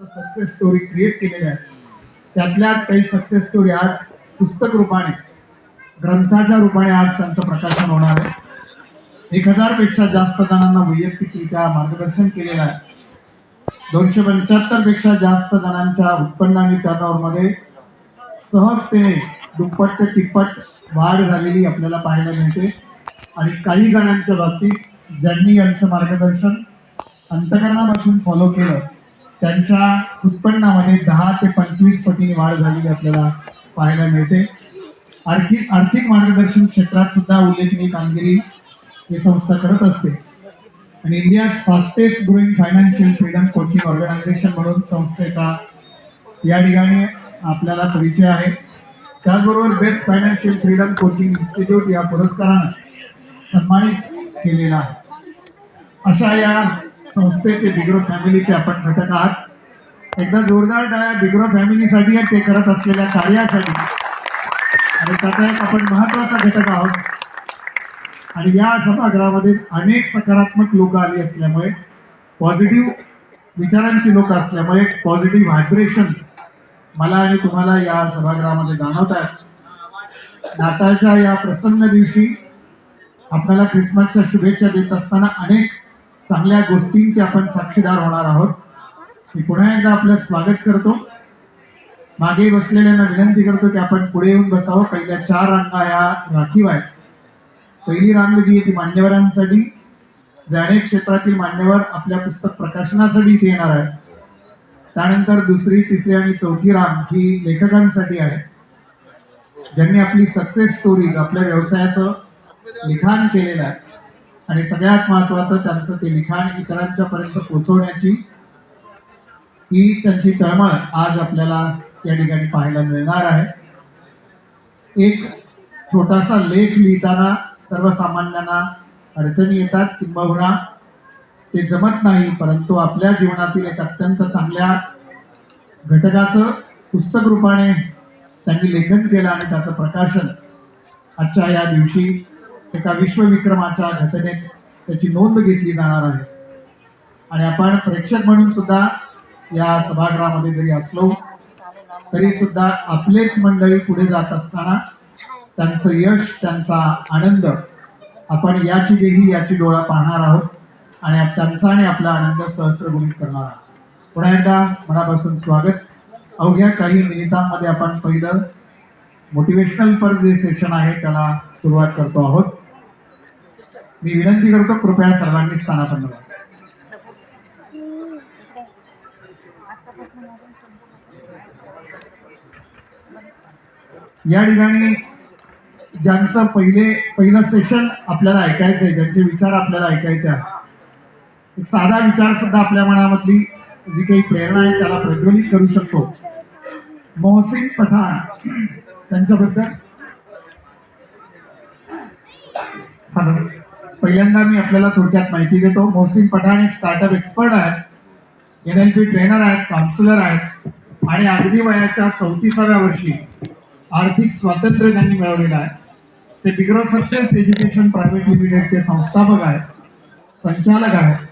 Success story create केलेल्या आहेत. त्यातल्याच काही सक्सेस स्टोरी आज पुस्तक रूपाने, ग्रंथाच्या रूपाने आज त्यांचं प्रकाशन होणार आहे. 1000 पेक्षा जास्त जणांना वैयक्तिकरित्या मार्गदर्शन केलेलं आहे. 275 पेक्षा जास्त जणांच्या उत्पन्न आणि टर्नओव्हर मध्ये सहजतेने दुप्पट ते तिप्पट वाढ झालेली आपल्याला पाहायला मिळते. आणि काही जणांच्या बाबतीत ज्यांनी यांचं मार्गदर्शन अंतकरणापासून फॉलो केलं त्यांच्या उत्पन्नामध्ये 10 ते 25 पटीने वाढ झालेली आपल्याला पाहायला मिळते. आर्थिक मार्गदर्शन क्षेत्रात सुद्धा उल्लेखनीय कामगिरी ही संस्था करत असते. आणि India fastest growing financial freedom coaching organisation म्हणून संस्थेचा या ठिकाणी आपल्याला परिचय आहे. त्याचबरोबर best financial freedom coaching institute या पुरस्कारानं सन्मानित केलेला आहे. अशा या संस्थेचे बिग्रो फॅमिलीचे आपण घटक आहात. एकदा जोरदार टाळ्या बिग्रो फॅमिलीसाठी ते करत असलेल्या कार्यासाठी. आणि त्याचा एक आपण महत्वाचा घटक आहोत. आणि या सभागृहामध्ये अनेक सकारात्मक लोक आली असल्यामुळे, पॉझिटिव्ह विचारांची लोक असल्यामुळे पॉझिटिव्ह व्हायब्रेशन्स मला आणि तुम्हाला या सभागृहामध्ये जाणवत आहेत. नाताळच्या या प्रसन्न दिवशी आपल्याला ख्रिसमसच्या शुभेच्छा देत असताना अनेक चांगल्या गोष्टींचे आपण साक्षीदार होणार आहोत. मी पुन्हा एकदा आपलं स्वागत करतो. मागे बसलेल्यांना विनंती करतो की आपण पुढे येऊन बसावं. पहिल्या 4 रांगा या राखीव आहेत. पहिली रांग जी आहे ती मान्यवरांसाठी, जे अनेक क्षेत्रातील मान्यवर आपल्या पुस्तक प्रकाशनासाठी इथे येणार आहे. त्यानंतर दुसरी, तिसरी आणि चौथी रांग ही लेखकांसाठी आहे, ज्यांनी आपली सक्सेस स्टोरीज, आपल्या व्यवसायाचं लिखाण केलेलं आहे. आणि सगळ्यात महत्वाचं त्यांचं ते लिखाण इतरांच्या पर्यंत पोहोचवण्याची ही त्यांची तळमळ आज आपल्याला या ठिकाणी पाहायला मिळणार आहे. एक छोटासा लेख लिहिताना सर्वसामान्यांना अडचणी येतात, किंबहुना ते जमत नाही, परंतु आपल्या जीवनातील एक अत्यंत चांगल्या घटकाचं पुस्तक रूपाने त्यांनी लेखन केलं आणि त्याचं प्रकाशन आजच्या या दिवशी एका विश्वविक्रमाच्या घटनेत त्याची नोंद घेतली जाणार आहे. आणि आपण प्रेक्षक म्हणून सुद्धा या सभागृहामध्ये जरी असलो तरी सुद्धा आपलेच मंडळी पुढे जात असताना त्यांचं यश, त्यांचा आनंद आपण याची देही याची डोळा पाहणार आहोत आणि त्यांचा आणि आपला आनंद सहस्त्रगुणित करणार आहोत. पुन्हा एकदा मनापासून स्वागत. अवघ्या काही मिनिटांमध्ये आपण पहिलं मोटिवेशनल पर जे सेशन आहे त्याला सुरुवात करतो आहोत. मी विनंती करतो कृपया सर्वांनी स्थानापन्न व्हा. या ठिकाणी ज्यांचं पहिलं सेशन आपल्याला ऐकायचं आहे, ज्यांचे विचार आपल्याला ऐकायचे आहे, एक साधा विचार सुद्धा आपल्या मनामधली जी काही प्रेरणा आहे त्याला प्रज्वलित करू शकतो. मोहसिन पठाण त्यांच्याबद्दल पहिल्यांदा मी आपल्याला थोडक्यात माहिती देतो. मोहसिन पठाण हे स्टार्टअप एक्सपर्ट आहेत, NLP ट्रेनर आहेत, काउन्सिलर आहेत आणि अगदी वयाच्या 34व्या वर्षी आर्थिक स्वातंत्र्य त्यांनी मिळवलेलं आहे. ते बिग्रो सक्सेस एज्युकेशन प्रायव्हेट लिमिटेडचे संस्थापक आहेत, संचालक आहेत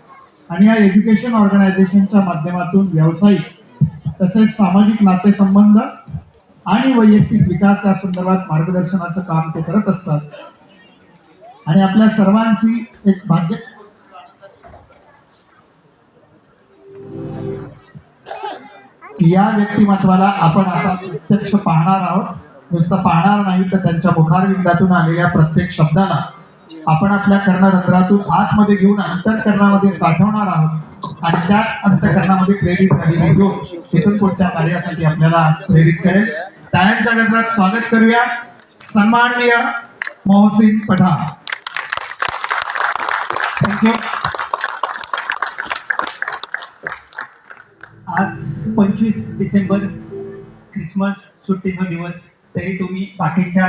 आणि या एज्युकेशन ऑर्गनायझेशनच्या माध्यमातून व्यावसायिक तसेच सामाजिक नातेसंबंध आणि वैयक्तिक विकास या संदर्भात मार्गदर्शनाचं काम ते करत असतात. आणि आपल्या सर्वांची एक भाग्य या व्यक्तिमत्वाला आपण आता प्रत्यक्ष पाहणार आहोत. नुसतं पाहणार नाही तर त्यांच्या मुखारविंदातून आलेल्या प्रत्येक शब्दाला आपण आपल्या कर्णरंध्रातून आतमध्ये घेऊन अंतःकरणामध्ये साठवणार आहोत. आणि त्याच अंतःकरणामध्ये प्रेरित झालेली ज्योत इथून पुढच्या कार्यासाठी आपल्याला प्रेरित करेल. टाळ्यांच्या गजरात स्वागत करूया सन्माननीय मोहसिन पठाण. थँक्यू. आज 25 डिसेंबर ख्रिसमस सुट्टीचा दिवस, तरी तुम्ही बाकीच्या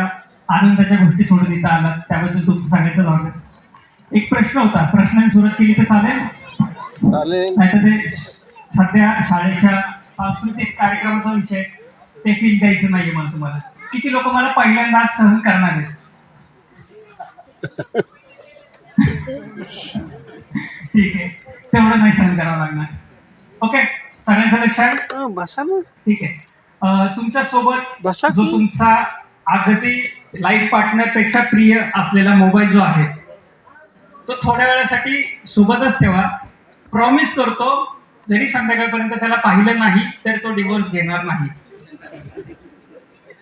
आनंदाच्या गोष्टी सोडून इथं आलात त्याबद्दल तुमचं सांगायचं लागलं. एक प्रश्न होता, प्रश्नाने सुरुवात केली तर चालेल? नाही तर ते सध्या शाळेच्या सांस्कृतिक कार्यक्रमाचा विषय ते फील द्यायचं नाहीये मला तुम्हाला. किती लोक मला पहिल्यांदा सहन करणार आहेत? ठीक आहे, तेवढं नाही सहन करावं लागणार. ओके. सगळ्यांचं लक्ष आहे? बसा ना. ठीक आहे. तुमच्या सोबत बसा जो की. तुमचा अगदी लाईफ पार्टनर पेक्षा प्रिय असलेला मोबाईल जो आहे तो थोड्या वेळासाठी सोबतच ठेवा. प्रॉमिस करतो जरी संध्याकाळपर्यंत त्याला पाहिलं नाही तर तो डिवोर्स घेणार नाही.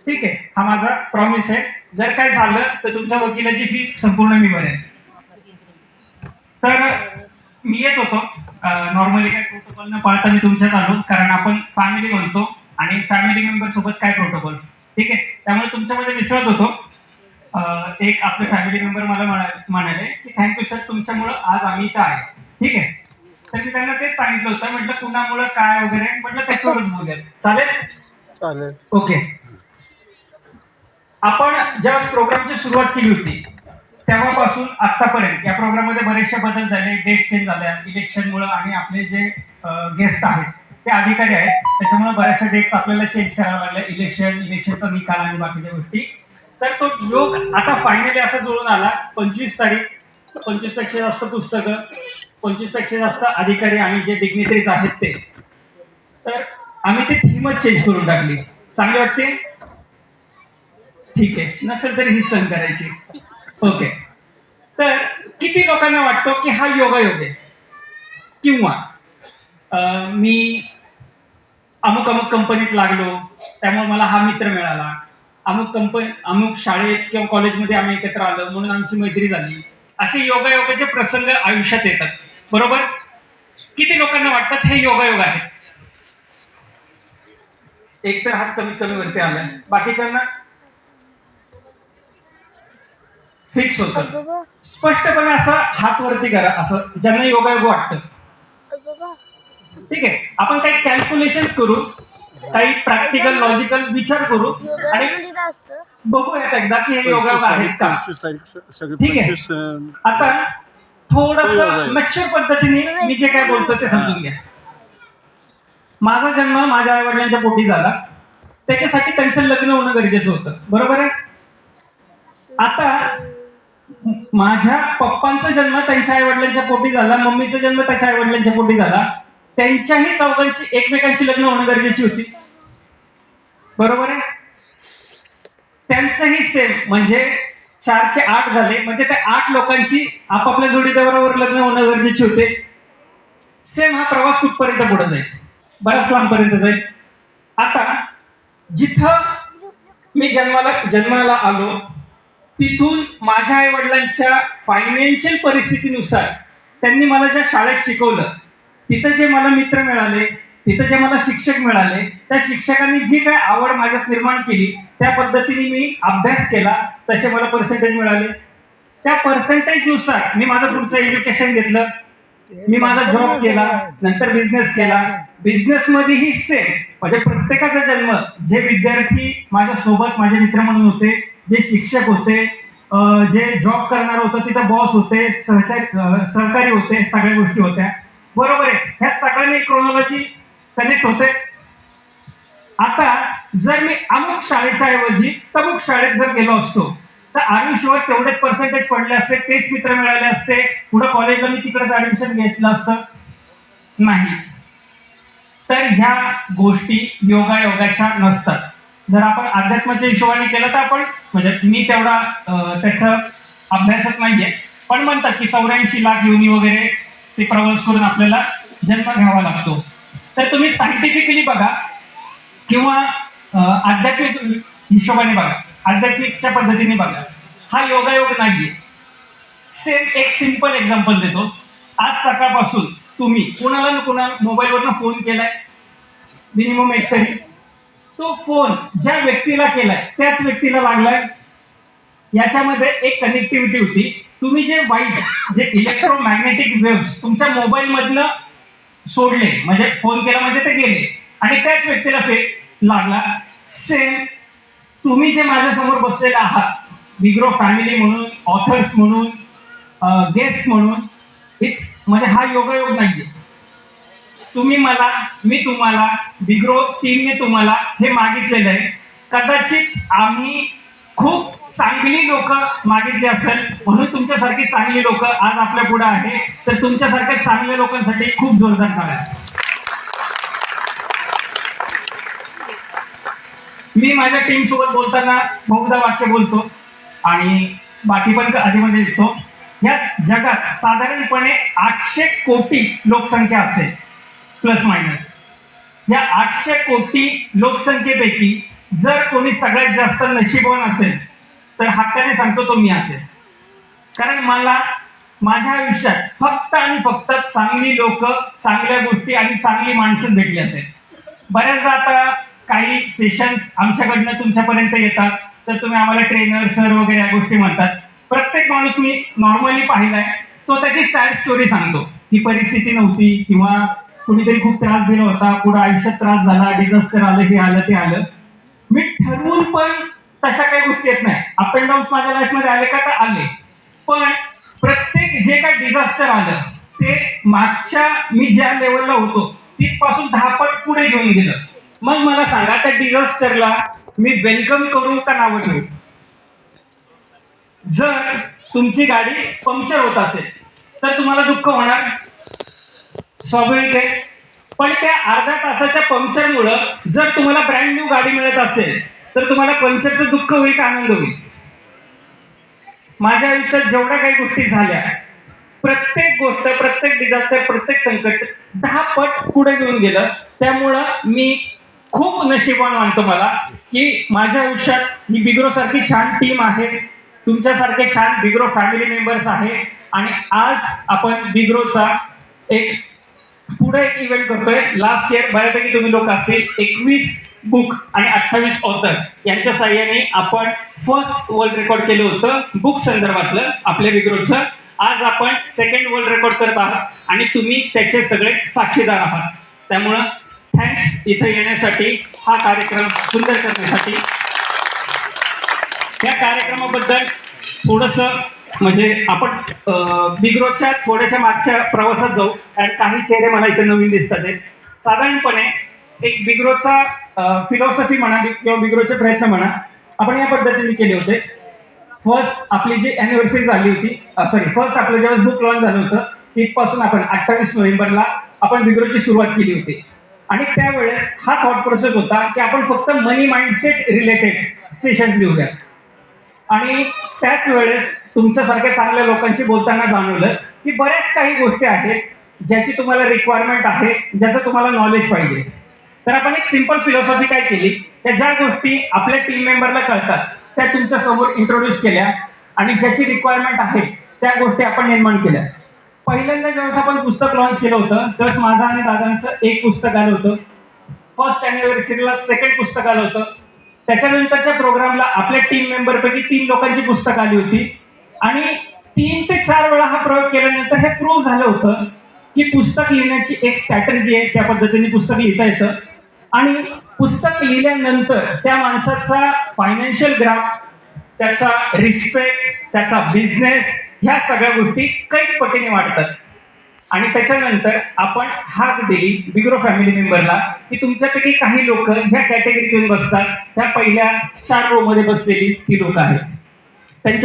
ठीक आहे, हा माझा प्रॉमिस आहे. जर काय झालं तर तुमच्या वकिलाची फी संपूर्ण मी भरेन. तर मी येत होतो. नॉर्मली काय प्रोटोकॉल न पाळता मी तुमच्यात आलो, कारण आपण फॅमिली म्हणतो आणि फॅमिली मेंबर सोबत काय प्रोटोकॉल. ठीक आहे, त्यामुळे तुमच्यामध्ये मिसळत होतो. एक आपले फॅमिली मेंबर मला म्हणाले की थँक्यू सर, तुमच्यामुळं आज आम्ही इथं आहे. ठीक आहे, तर मी त्यांना तेच सांगितलं होतं, म्हटलं कुणामुळं काय वगैरे, म्हटलं त्याच्यावरच बोलूया. चालेल? चालेल. ओके. आपण ज्यावेळेस प्रोग्रामची सुरुवात केली होती तेव्हापासून आतापर्यंत या प्रोग्राम मध्ये बरेचसे बदल झाले, डेट चेंज झाल्या इलेक्शनमुळे, आणि आपले जे गेस्ट आहेत ते अधिकारी आहेत, त्याच्यामुळे बऱ्याचशा डेट्स आपल्याला चेंज कराव्या लागल्या. इलेक्शनचा निकाल आणि बाकीच्या गोष्टी. तर तो योग आता फायनली असा जुळून आला. 25 तारीख, 25 पेक्षा जास्त पुस्तकं, 25 पेक्षा जास्त अधिकारी आणि जे डिग्निटरीज आहेत ते. तर आम्ही ते थीमच चेंज करून टाकली. चांगली वाटते? ठीक आहे, नसेल तरी ही सहन करायची. ओके. तर किती लोकांना वाटतो की हा योगायोग आहे, किंवा मी अमुक अमुक कंपनीत लागलो त्यामुळे मला हा मित्र मिळाला, अमुक शाळेत किंवा कॉलेजमध्ये आम्ही एकत्र आलो म्हणून आमची मैत्री झाली, असे योगायोगाचे प्रसंग आयुष्यात येतात. बरोबर? किती लोकांना वाटतात हे योगायोग आहेत? एक तर हात कमीत कमी वरती आलाय, बाकीच्यांना फिक्स होतं. स्पष्टपणे असं हात वरती करा, असं ज्यांना योगायोग वाटतं. ठीक आहे, आपण काही कॅल्क्युलेशन करू, काही प्रॅक्टिकल लॉजिकल विचार करू आणि बघूयात एकदा की हे योगायोग आहेत का. 25 तारीख सगळे ठीक आहे. 25 आता थोडस मॅच्युअर पद्धतीने मी जे काय बोलतो ते समजून घ्या. माझा जन्म माझ्या आई वडिलांच्या पोटी झाला, त्याच्यासाठी त्यांचं लग्न होणं गरजेचं होतं. बरोबर आहे? आता माझ्या पप्पांचा जन्म त्यांच्या आई वडिलांच्या पोटी झाला, मम्मीचा जन्म त्याच्या आई वडिलांच्या पोटी झाला, त्यांच्याही चौघांची एकमेकांशी लग्न होणं गरजेची होती. बरोबर आहे? त्यांचंही सेम, म्हणजे 4 चे 8 झाले, म्हणजे त्या 8 लोकांची आपापल्या जोडीदाराबरोबर लग्न होणं गरजेचे होते. सेम हा प्रवास कुठपर्यंत पुढे जाईल? बऱ्याच लांबपर्यंत जाईल. आता जिथं मी जन्माला आलो तिथून माझ्या आई वडिलांच्या फायनान्शियल परिस्थितीनुसार त्यांनी मला ज्या शाळेत शिकवलं, तिथं जे मला मित्र मिळाले, तिथं जे मला शिक्षक मिळाले, त्या शिक्षकांनी जी काय आवड माझ्यात निर्माण केली त्या पद्धतीने मी अभ्यास केला, तसे मला पर्सेंटेज मिळाले. त्या पर्सेंटेजनुसार मी माझं पुढचं एज्युकेशन घेतलं, मी माझा जॉब केला, नंतर बिझनेस केला. बिझनेसमध्येही सेम, म्हणजे प्रत्येकाचा जन्म, जे विद्यार्थी माझ्या सोबत माझे मित्र म्हणून होते, जे शिक्षक होते, जे जॉब करणार होतं तिथं बॉस होते, सहकारी होते, सगळ्या गोष्टी होत्या. बरोबर आहे? ह्या सगळ्यांनी क्रोनॉलॉजी कनेक्ट होते. आता जर मी अमुक शाळेच्या ऐवजी तमुक शाळेत जर गेलो असतो तर आयुष्यावर तेवढेच पर्सेंटेज पडले असते, तेच मित्र मिळाले असते, पुढे कॉलेजला मी तिकडेच ऍडमिशन घेतलं असतं नाही. तर ह्या गोष्टी योगायोगाच्या नसतात. जर आपण अध्यात्माच्या हिशोबाने केलं तर आपण, म्हणजे मी तेवढा त्याचं अभ्यासात नाहीये, पण म्हणतात की 84 लाख योनी वगैरे ते प्रवास करून आपल्याला जन्म घ्यावा लागतो. तर तुम्ही सायंटिफिकली बघा किंवा आध्यात्मिक हिशोबाने बघा, आध्यात्मिकच्या पद्धतीने बघा, हा योगायोग नाहीये. सेम एक सिंपल एक्झाम्पल देतो. आज सकाळपासून तुम्ही कुणाला मोबाईलवरनं फोन केलाय, मिनिमम एक तरी. तो फोन ज्या व्यक्तीला केलाय त्याच व्यक्तीला लागलाय. याच्यामध्ये एक कनेक्टिव्हिटी होती. तुम्ही जे वाईट, जे इलेक्ट्रोमॅग्नेटिक वेव्स तुमच्या मोबाईल मधनं सोडले, म्हणजे फोन केला म्हणजे ते गेले आणि त्याच व्यक्तीला लागला. सेम तुम्ही जे माझ्यासमोर बसलेले आहात, बिग्रो फॅमिली म्हणून, ऑथर्स म्हणून, गेस्ट म्हणून, म्हणजे हा योगायोग नाहीये. तुम्ही मला, मी तुम्हाला, बिग्रो टीमने तुम्हाला हे मागितलेलं आहे. कदाचित आम्ही खूप चांगली लोक मागितली असेल म्हणून तुमच्यासारखी चांगली लोक आज आपल्या पुढे आहे. तर तुमच्यासारख्या चांगल्या लोकांसाठी खूप जोरदार टाळ्या. मी माझ्या टीम सोबत बोलताना बहुधा वाक्य बोलतो आणि बाकी पण आधीमध्ये येतो. या जगात साधारणपणे 800 कोटी लोकसंख्या असेल प्लस मायनस. या 800 कोटी लोकसंख्येपैकी जर कोणी सगळ्यात जास्त नशीबवान असेल तर हक्काने सांगतो तो मी असेल. कारण मला माझ्या आयुष्यात फक्त आणि फक्त चांगली लोक, चांगल्या गोष्टी आणि चांगली माणसं भेटली असेल. बऱ्याचदा आता काही सेशन्स आमच्याकडनं तुमच्यापर्यंत येतात तर तुम्ही आम्हाला ट्रेनर सर वगैरे या गोष्टी म्हणतात. प्रत्येक माणूस मी नॉर्मली पाहिलाय तो त्याची सॅड स्टोरी सांगतो की परिस्थिती नव्हती किंवा कुणीतरी खूप त्रास दिला होता, पुढे आयुष्यात त्रास झाला, डिझास्टर आलं, हे आलं ते आलं. मी ठरवून पण तशा काही गोष्टी येत नाही. अप अँड डाऊन्स माझ्या लाईफमध्ये आले का तर आले, पण प्रत्येक जे काय डिझास्टर आलं ते मागच्या मी ज्या लेवलला होतो तिथपासून 10 पट पुढे घेऊन गेलं. मग मला सांगा त्या डिझास्टरला मी वेलकम करू का नावं ठेवू? जर तुमची गाडी पंक्चर होत असेल तर तुम्हाला दुःख होणार, स्वाभाविक आहे. पण त्या अर्ध्या तासाच्या पंक्चरमुळं जर तुम्हाला ब्रँड न्यू गाडी मिळत असेल तर तुम्हाला पंक्चरचं दुःख होईल का आनंद होईल? माझ्या आयुष्यात जेवढ्या काही गोष्टी झाल्या, प्रत्येक गोष्ट, प्रत्येक डिझास्टर, प्रत्येक संकट 10 पट पुढे घेऊन गेलं. त्यामुळं मी खूप नशीबवान मानतो मला की माझ्या आयुष्यात ही बिग्रो सारखी छान टीम आहे, तुमच्यासारखे छान बिग्रो फॅमिली मेंबर्स आहे. आणि आज आपण बिग्रोचा पुढे एक इव्हेंट करतोय. लास्ट इयर बऱ्यापैकी तुम्ही लोक असतील 21 बुक आणि 28 ऑथर यांच्या साह्याने आपण फर्स्ट वर्ल्ड रेकॉर्ड केलं होतं बुक संदर्भातलं आपल्या बिग्रोचं. आज आपण सेकंड वर्ल्ड रेकॉर्ड करत आहात आणि तुम्ही त्याचे सगळे साक्षीदार आहात. त्यामुळं थँक्स इथं येण्यासाठी, हा कार्यक्रम सुंदर करण्यासाठी. या कार्यक्रमाबद्दल थोडंसं म्हणजे आपण बिग्रोच्या थोड्याशा मागच्या प्रवासात जाऊ आणि काही चेहरे मला इथे नवीन दिसतात आहेत. साधारणपणे एक बिग्रोचा फिलॉसॉफी म्हणा किंवा बिग्रोचे प्रयत्न म्हणा आपण या पद्धतीने केले होते. फर्स्ट आपली जी अॅनिव्हर्सरी झाली होती, फर्स्ट आपलं जेव्हा बुक लॉन्च झालं होतं तिथपासून आपण 28 नोव्हेंबरला आपण बिग्रोची सुरुवात केली होती. आणि त्यावेळेस हा थॉट प्रोसेस होता की आपण फक्त मनी माइंडसेट रिलेटेड सेशन्स घेऊया. आणि त्याच वेळेस तुमच्यासारख्या चांगल्या लोकांशी बोलताना जाणवलं की बऱ्याच काही गोष्टी आहेत ज्याची तुम्हाला रिक्वायरमेंट आहे, ज्याचं तुम्हाला नॉलेज पाहिजे. तर आपण एक सिंपल फिलॉसॉफी काय केली, त्या ज्या गोष्टी आपल्या टीम मेंबरला कळतात त्या तुमच्या समोर इंट्रोड्यूस केल्या आणि ज्याची रिक्वायरमेंट आहे त्या गोष्टी आपण निर्माण केल्या. पहिल्यांदा जेव्हा आपण पुस्तक लॉन्च केलं होतं तेव्हा माझं आणि दादांचं एक पुस्तक आलं होतं. फर्स्ट अॅनिव्हर्सरीला सेकंड पुस्तक आलं होतं. त्याच्यानंतरच्या प्रोग्रामला आपल्या टीम मेंबर पैकी 3 लोकांची पुस्तक आली होती. आणि 3 ते 4 वेळा हा प्रयोग केल्यानंतर हे प्रूव्ह झालं होतं की पुस्तक लिहिण्याची एक स्ट्रॅटेजी आहे, त्या पद्धतीने पुस्तक लिहिता येतं. आणि पुस्तक लिहिल्यानंतर त्या माणसाचा फायनान्शियल ग्राफ, त्याचा रिस्पेक्ट, त्याचा बिझनेस, ह्या सगळ्या गोष्टी कैक पटीने वाढतात. आणि त्याच्यानंतर आपण हाक दिली बिग्रो फॅमिली मेंबरला की तुमच्यापैकी काही लोक ह्या कॅटेगरीतून बसतात, त्या पहिल्या 4 रो मध्ये बसलेली ती लोक आहेत. त्यांच्या